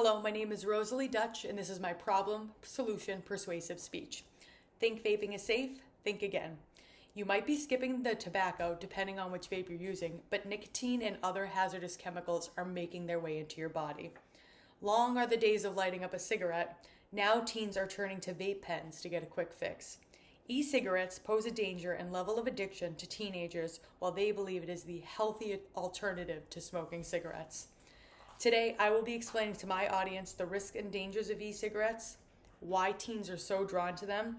Hello, my name is Rosalie Dutch, and this is my problem, solution, persuasive speech. Think vaping is safe? Think again. You might be skipping the tobacco depending on which vape you're using, but nicotine and other hazardous chemicals are making their way into your body. Long are the days of lighting up a cigarette. Now teens are turning to vape pens to get a quick fix. E-cigarettes pose a danger and level of addiction to teenagers while they believe it is the healthy alternative to smoking cigarettes. Today, I will be explaining to my audience the risks and dangers of e-cigarettes, why teens are so drawn to them,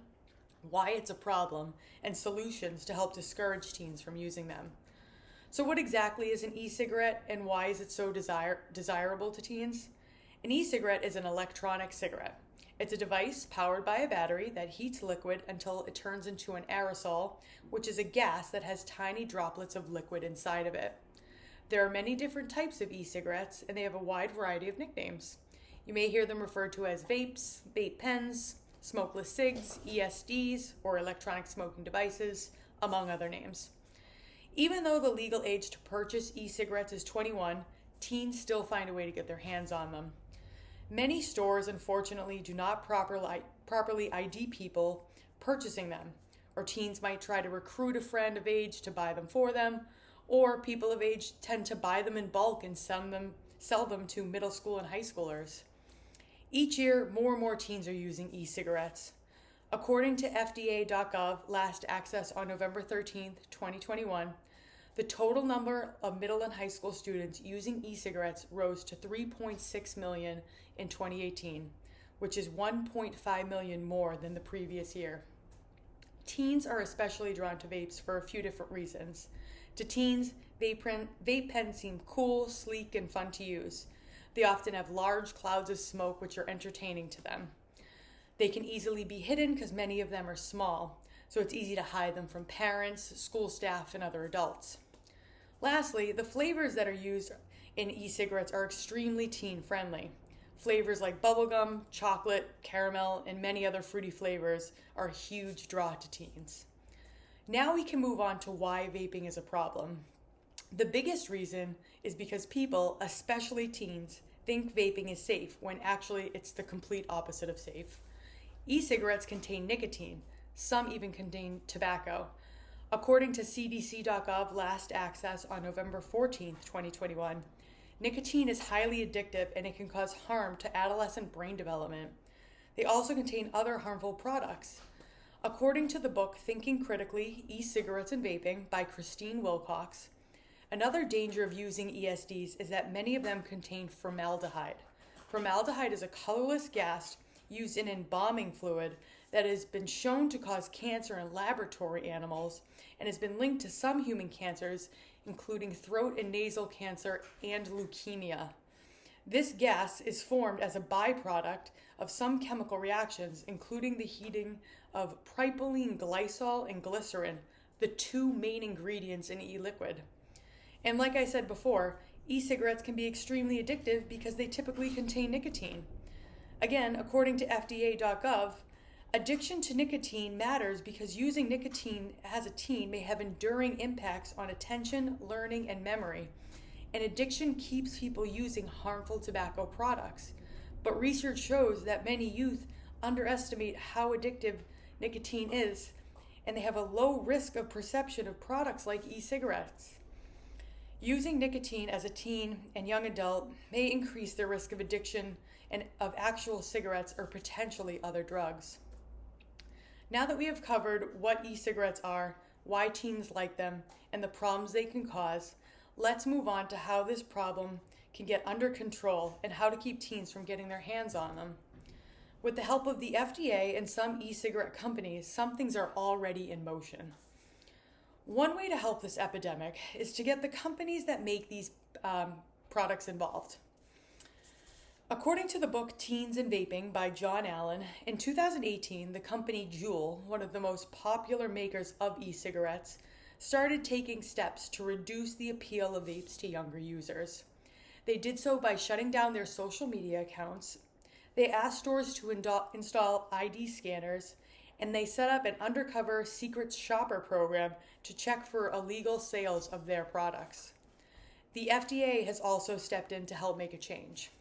why it's a problem, and solutions to help discourage teens from using them. So what exactly is an e-cigarette and why is it so desirable to teens? An e-cigarette is an electronic cigarette. It's a device powered by a battery that heats liquid until it turns into an aerosol, which is a gas that has tiny droplets of liquid inside of it. There are many different types of e-cigarettes, and they have a wide variety of nicknames. You may hear them referred to as vapes, vape pens, smokeless cigs, ESDs, or electronic smoking devices, among other names. Even though the legal age to purchase e-cigarettes is 21, teens still find a way to get their hands on them. Many stores, unfortunately, do not properly ID people purchasing them, or teens might try to recruit a friend of age to buy them for them, or people of age tend to buy them in bulk and sell them to middle school and high schoolers. Each year, more and more teens are using e-cigarettes. According to FDA.gov, last access on November 13th, 2021, the total number of middle and high school students using e-cigarettes rose to 3.6 million in 2018, which is 1.5 million more than the previous year. Teens are especially drawn to vapes for a few different reasons. To teens, vape pens seem cool, sleek, and fun to use. They often have large clouds of smoke which are entertaining to them. They can easily be hidden because many of them are small, so it's easy to hide them from parents, school staff, and other adults. Lastly, the flavors that are used in e-cigarettes are extremely teen-friendly. Flavors like bubblegum, chocolate, caramel, and many other fruity flavors are a huge draw to teens. Now we can move on to why vaping is a problem. The biggest reason is because people, especially teens, think vaping is safe when actually it's the complete opposite of safe. E-cigarettes contain nicotine. Some even contain tobacco. According to CDC.gov last access on November 14th, 2021, nicotine is highly addictive and it can cause harm to adolescent brain development. They also contain other harmful products. According to the book Thinking Critically, E-Cigarettes and Vaping by Christine Wilcox, another danger of using ESDs is that many of them contain formaldehyde. Formaldehyde is a colorless gas used in embalming fluid that has been shown to cause cancer in laboratory animals and has been linked to some human cancers, including throat and nasal cancer and leukemia. This gas is formed as a byproduct of some chemical reactions, including the heating of propylene glycol and glycerin, the two main ingredients in e-liquid. And like I said before, e-cigarettes can be extremely addictive because they typically contain nicotine. Again, according to FDA.gov, addiction to nicotine matters because using nicotine as a teen may have enduring impacts on attention, learning, and memory. And addiction keeps people using harmful tobacco products. But research shows that many youth underestimate how addictive nicotine is, and they have a low risk of perception of products like e-cigarettes. Using nicotine as a teen and young adult may increase their risk of addiction and of actual cigarettes or potentially other drugs. Now that we have covered what e-cigarettes are, why teens like them, and the problems they can cause, let's move on to how this problem can get under control and how to keep teens from getting their hands on them. With the help of the FDA and some e-cigarette companies, some things are already in motion. One way to help this epidemic is to get the companies that make these products involved. According to the book Teens and Vaping by John Allen, in 2018, the company Juul, one of the most popular makers of e-cigarettes, started taking steps to reduce the appeal of vapes to younger users. They did so by shutting down their social media accounts. They asked stores to install ID scanners, and they set up an undercover secret shopper program to check for illegal sales of their products. The FDA has also stepped in to help make a change.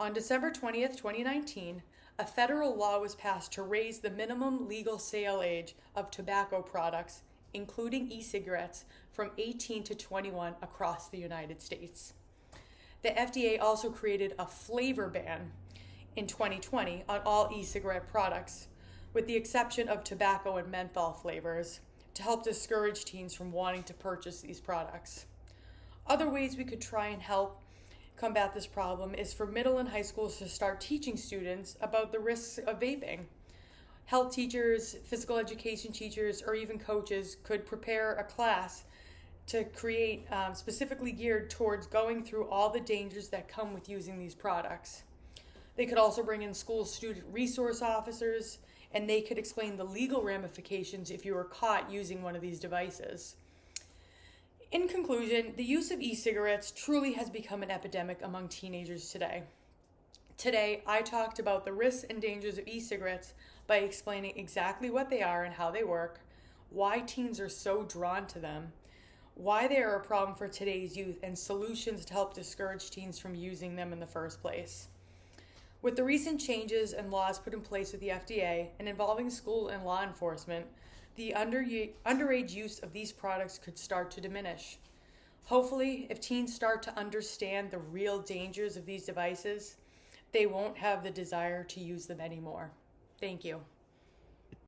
On December 20th, 2019, a federal law was passed to raise the minimum legal sale age of tobacco products, including e-cigarettes, from 18 to 21 across the United States. The FDA also created a flavor ban in 2020 on all e-cigarette products, with the exception of tobacco and menthol flavors, to help discourage teens from wanting to purchase these products. Other ways we could try and help combat this problem is for middle and high schools to start teaching students about the risks of vaping. Health teachers, physical education teachers, or even coaches could prepare a class to create specifically geared towards going through all the dangers that come with using these products. They could also bring in school student resource officers, and they could explain the legal ramifications if you were caught using one of these devices. In conclusion, the use of e-cigarettes truly has become an epidemic among teenagers today. Today, I talked about the risks and dangers of e-cigarettes by explaining exactly what they are and how they work, why teens are so drawn to them, why they are a problem for today's youth, and solutions to help discourage teens from using them in the first place. With the recent changes and laws put in place with the FDA and involving school and law enforcement, the underage use of these products could start to diminish. Hopefully, if teens start to understand the real dangers of these devices, they won't have the desire to use them anymore. Thank you.